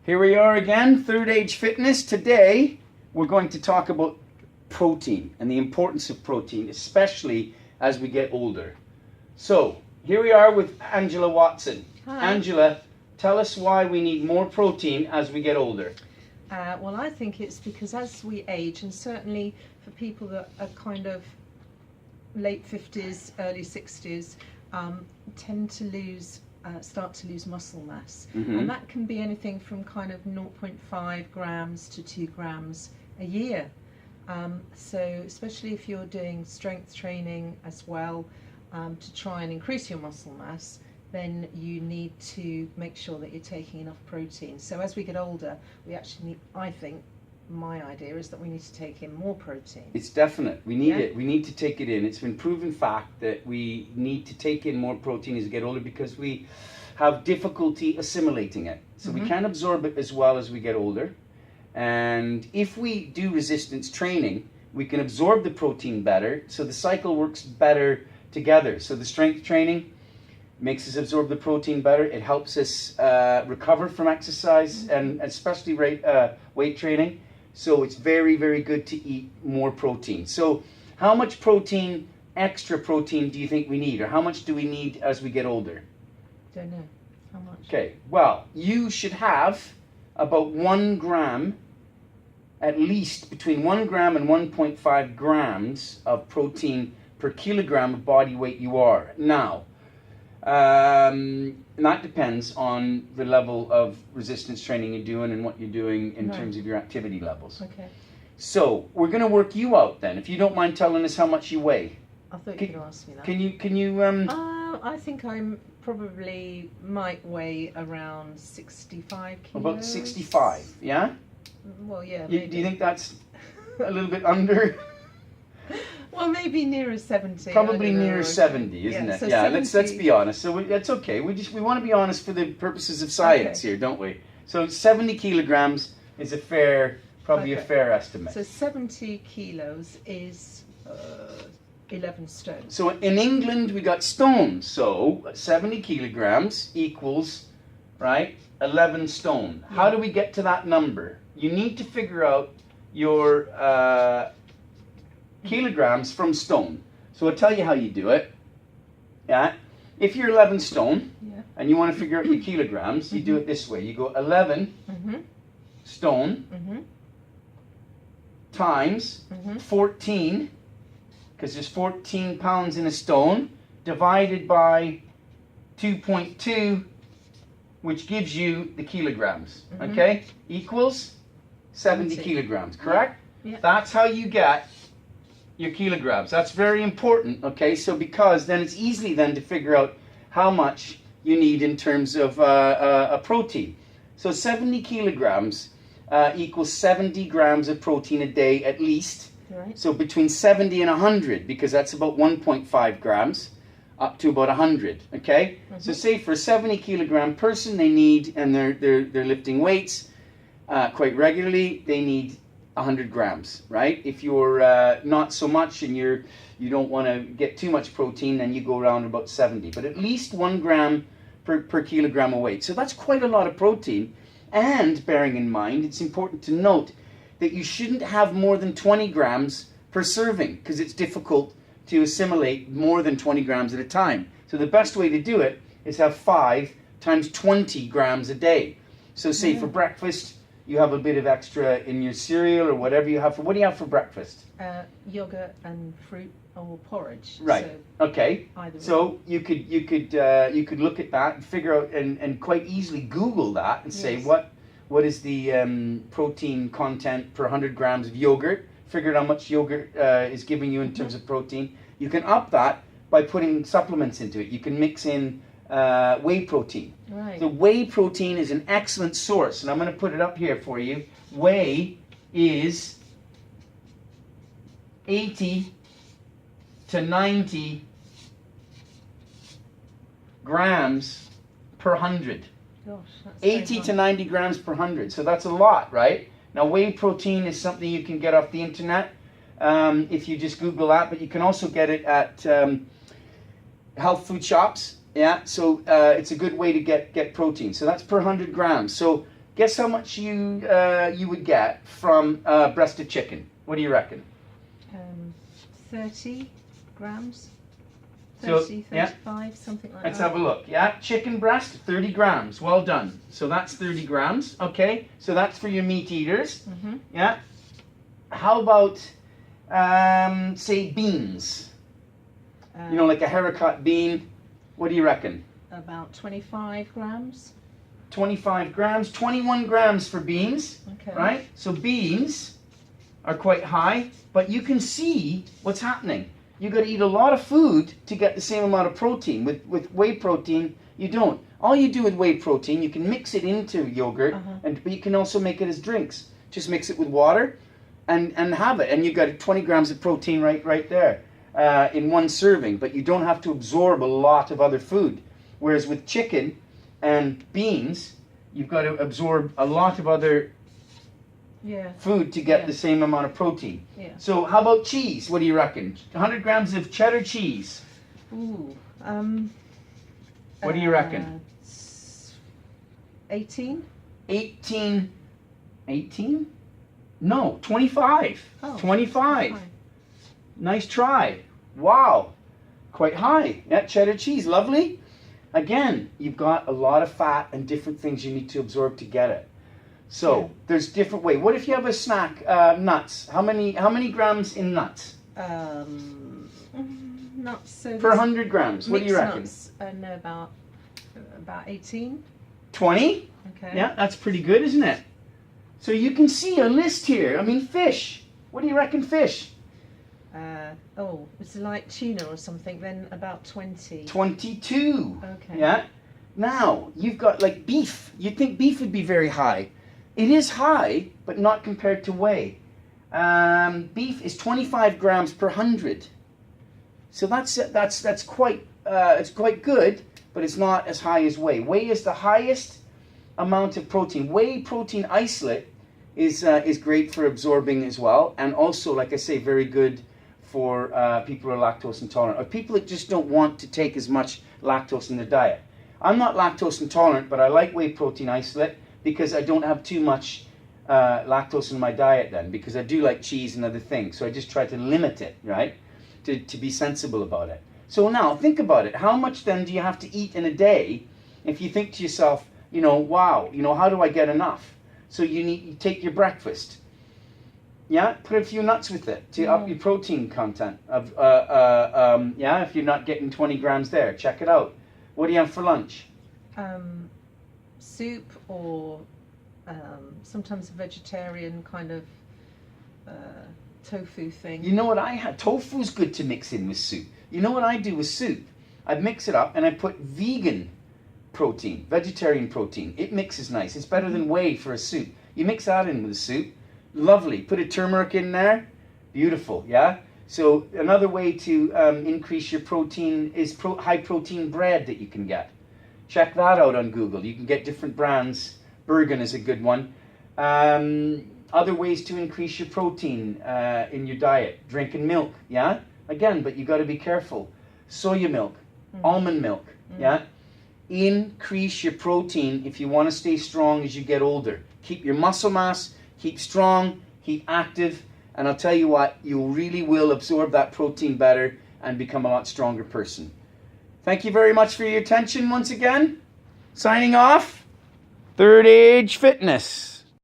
Here we are again, Third Age Fitness. Today, we're going to talk about protein and the importance of protein, especially as we get older. So, here we are with Angela Watson. Hi. Angela, tell us why we need more protein as we get older. Well, I think it's because as we age, and certainly for people that are kind of late 50s, early 60s, tend to start to lose muscle mass. Mhm. And that can be anything from kind of 0.5 grams to 2 grams a year. So especially if you're doing strength training as well, to try and increase your muscle mass, then you need to make sure that you're taking enough protein. So as we get older, we actually need, I think, my idea is that we need to take in more protein. It's definite. We need Yeah. it. We need to take it in. It's been proven fact that we need to take in more protein as we get older because we have difficulty assimilating it. So we can't absorb it as well as we get older. And if we do resistance training, we can absorb the protein better. So the cycle works better together. So the strength training makes us absorb the protein better. It helps us recover from exercise and especially weight training. So it's very, very good to eat more protein. So how much protein, extra protein, do you think we need? Or how much do we need as we get older? Don't know how much. Okay, well, you should have about 1 gram, at least between 1 gram and 1.5 grams of protein per kilogram of body weight you are. Now, and that depends on the level of resistance training you're doing and what you're doing in terms of your activity levels. Okay. So we're going to work you out then. If you don't mind telling us how much you weigh. I thought you could ask me that. Can you I think I'm probably might weigh around 65 kilos. about 65, yeah? Well, yeah. Do you think that's a little bit under? Well, maybe nearer 70. Probably I don't know. near 70, isn't Yeah, it? so Yeah, let's 70. be honest. So that's okay. We want to be honest for the purposes of science here, don't we? So 70 kilograms is probably a Okay. fair estimate. So 70 kilos is 11 stone. So in England we got stones. So 70 kilograms equals, right, 11 stone. How do we get to that number? You need to figure out your kilograms from stone. So I'll tell you how you do it. Yeah. If you're 11 stone Yeah. and you want to figure out your kilograms, you do it this way. You go 11 Mhm. stone Mhm. times Mhm. 14, because there's 14 pounds in a stone, divided by 2.2, which gives you the kilograms. Mhm. Okay? Equals 70 70. kilograms, correct? Yeah. That's how you get your kilograms. That's very important, okay? So because then it's easily then to figure out how much you need in terms of a protein. So 70 kilograms equals 70 grams of protein a day at least. Right. So between 70 and 100, because that's about 1.5 grams, up to about 100, okay? So say for a 70 kilogram person, they need, and they're lifting weights quite regularly, they need 100 grams, right? If you're not so much and you don't want to get too much protein, then you go around about 70. But at least 1 gram per kilogram of weight. So that's quite a lot of protein. And bearing in mind, it's important to note that you shouldn't have more than 20 grams per serving because it's difficult to assimilate more than 20 grams at a time. So the best way to do it is have 5 times 20 grams a day. So say for breakfast, you have a bit of extra in your cereal or whatever you have. What do you have for breakfast? Yogurt and fruit or porridge. Right. So Okay. either So you could look at that and figure out and quite easily Google that and say Yes. what is the protein content per 100 grams of yogurt. Figure out how much yogurt is giving you in terms of protein. You can up that by putting supplements into it. You can mix in whey protein. Right. The whey protein is an excellent source, and I'm going to put it up here for you. Whey is 80 to 90 grams per 100. Gosh, that's 80 very to high. 90 grams per 100. So that's a lot, right? Now, whey protein is something you can get off the internet if you just Google that, but you can also get it at health food shops. Yeah, so it's a good way to get protein. So that's per 100 grams. So Guess how much you would get from breast of chicken? What do you reckon? 30 grams. So, 30, yeah. 35, something like Let's that. have a look. Yeah, chicken breast, 30 grams. Well done. So that's 30 grams. Okay, so that's for your meat eaters. Mm-hmm. Yeah. How about, say, beans? You know, like a haricot bean. What do you reckon? About 25 grams. 25 grams, 21 grams for beans, Okay. right? So beans are quite high, but you can see what's happening. You got to eat a lot of food to get the same amount of protein. With whey protein, you don't. All you do with whey protein, you can mix it into yogurt, but you can also make it as drinks. Just mix it with water and have it, and you got 20 grams of protein right there in one serving. But you don't have to absorb a lot of other food. Whereas with chicken and beans, you've got to absorb a lot of other food to get the same amount of protein. Yeah. So how about cheese? What do you reckon? 100 grams of cheddar cheese. Ooh. What do you reckon? 18? 18? No, 25. Oh, 25. fine. Nice try. Wow. Quite high. Yeah, cheddar cheese. Lovely. Again, you've got a lot of fat and different things you need to absorb to get it. So there's different way. What if you have a snack, nuts? How many grams in nuts? Nuts. So Per 100 grams. What do you reckon? Nuts, no, about 18. 20? Okay. Yeah, that's pretty good, isn't it? So you can see a list here. I mean, fish. What do you reckon fish? It's like tuna or something. Then about 20. 22. Okay. Yeah. Now you've got like beef. You'd think beef would be very high. It is high, but not compared to whey. Beef is 25 grams per 100. So that's quite it's quite good, but it's not as high as whey. Whey is the highest amount of protein. Whey protein isolate is great for absorbing as well, and also, like I say, very good for people who are lactose intolerant or people that just don't want to take as much lactose in their diet. I'm not lactose intolerant, but I like whey protein isolate because I don't have too much lactose in my diet then, because I do like cheese and other things. So I just try to limit it, right, to be sensible about it. So now think about it. How much then do you have to eat in a day if you think to yourself, wow, how do I get enough? So you take your breakfast. Yeah, put a few nuts with it to up your protein content. If you're not getting 20 grams there, check it out. What do you have for lunch? Soup or sometimes a vegetarian kind of tofu thing. You know what I had? Tofu's good to mix in with soup. You know what I do with soup? I mix it up and I put vegan protein, vegetarian protein. It mixes nice. It's better than whey for a soup. You mix that in with the soup. Lovely. Put a turmeric in there. Beautiful, yeah? So another way to increase your protein is high protein bread that you can get. Check that out on Google. You can get different brands. Bergen is a good one. Other ways to increase your protein in your diet. Drinking milk, yeah? Again, but you got to be careful. Soya milk, almond milk, yeah? Increase your protein if you want to stay strong as you get older. Keep your muscle mass, keep strong, keep active, and I'll tell you what, you really will absorb that protein better and become a lot stronger person. Thank you very much for your attention once again. Signing off, Third Age Fitness.